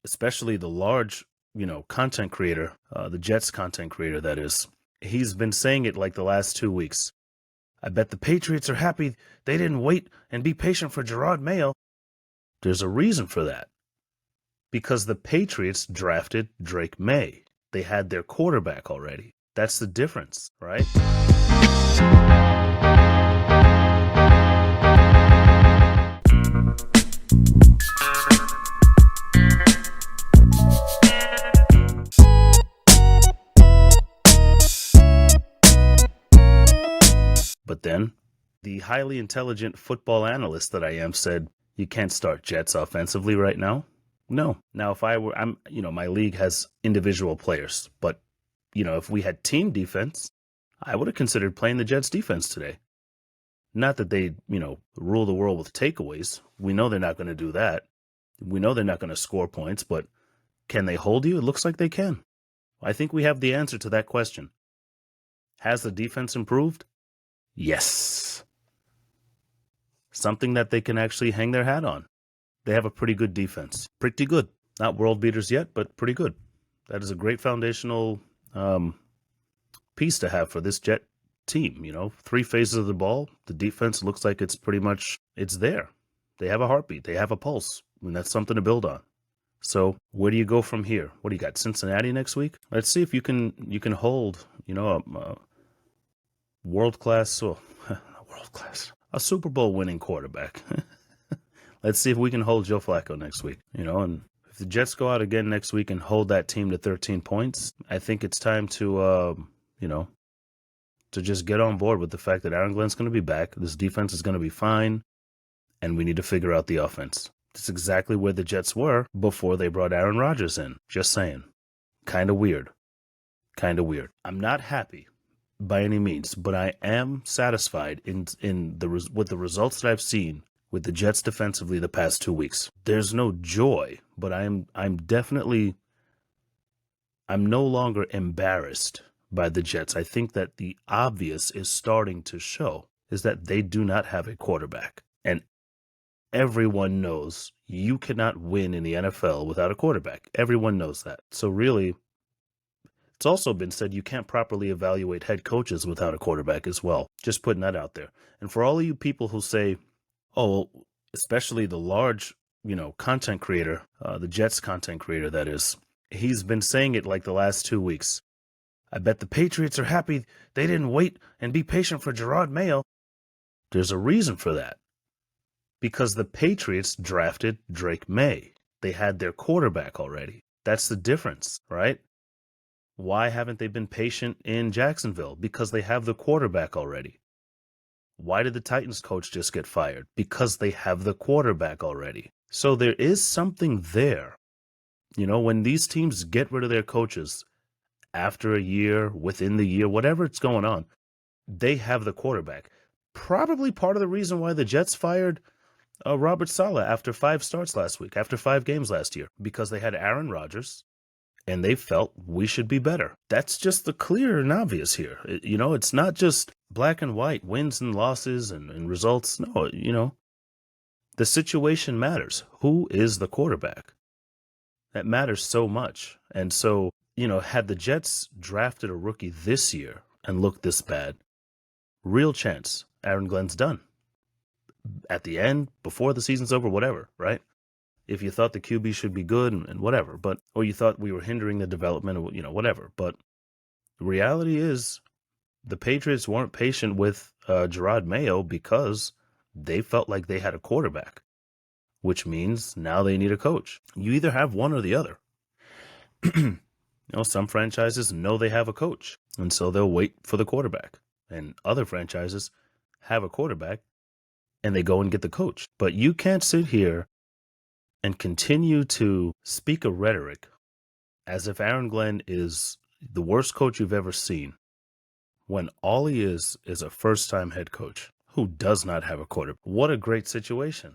especially the large, content creator, the Jets content creator, that is. He's been saying it like the last 2 weeks. I bet the Patriots are happy they didn't wait and be patient for Gerard Mayo. There's a reason for that. Because the Patriots drafted Drake May. They had their quarterback already. That's the difference, right? But then, the highly intelligent football analyst that I am said, you can't start Jets offensively right now. No. Now, if my league has individual players, but, if we had team defense, I would have considered playing the Jets defense today. Not that they, rule the world with takeaways. We know they're not going to do that. We know they're not going to score points, but can they hold you? It looks like they can. I think we have the answer to that question. Has the defense improved? Yes. Something that they can actually hang their hat on. They have a pretty good defense. Pretty good. Not world beaters yet, but pretty good. That is a great foundational piece to have for this Jet team. 3 phases of the ball. The defense looks like it's there. They have a heartbeat. They have a pulse. And that's something to build on. So where do you go from here? What do you got? Cincinnati next week? Let's see if you can hold, a world-class, a Super Bowl winning quarterback. Let's see if we can hold Joe Flacco next week, and if the Jets go out again next week and hold that team to 13 points, I think it's time to, to just get on board with the fact that Aaron Glenn's going to be back. This defense is going to be fine, and we need to figure out the offense. That's exactly where the Jets were before they brought Aaron Rodgers in. Just saying. Kind of weird. I'm not happy by any means, but I am satisfied with the results that I've seen with the Jets defensively the past 2 weeks. There's no joy, but I'm no longer embarrassed by the Jets. I think that the obvious is starting to show, is that they do not have a quarterback. And everyone knows you cannot win in the NFL without a quarterback. Everyone knows that. So really, it's also been said you can't properly evaluate head coaches without a quarterback as well. Just putting that out there. And for all of you people who say, oh, especially the large, content creator, the Jets content creator, that is, he's been saying it like the last 2 weeks. I bet the Patriots are happy they didn't wait and be patient for Gerard Mayo. There's a reason for that. Because the Patriots drafted Drake May. They had their quarterback already. That's the difference, right? Why haven't they been patient in Jacksonville? Because they have the quarterback already. Why did the Titans coach just get fired? Because they have the quarterback already. So there is something there. When these teams get rid of their coaches after a year, within the year, whatever it's going on, they have the quarterback. Probably part of the reason why the Jets fired Robert Saleh after 5 starts last week, after 5 games last year, because they had Aaron Rodgers and they felt we should be better. That's just the clear and obvious here. It's not just black and white, wins and losses and results. No, the situation matters. Who is the quarterback? That matters so much. And so, had the Jets drafted a rookie this year and looked this bad, real chance Aaron Glenn's done. At the end, before the season's over, whatever, right? If you thought the QB should be good and whatever, or you thought we were hindering the development of, whatever. But the reality is the Patriots weren't patient with Gerard Mayo because they felt like they had a quarterback, which means now they need a coach. You either have one or the other. Some franchises know they have a coach, and so they'll wait for the quarterback. And other franchises have a quarterback, and they go and get the coach. But you can't sit here and continue to speak a rhetoric as if Aaron Glenn is the worst coach you've ever seen, when all he is a first-time head coach who does not have a quarterback. What a great situation.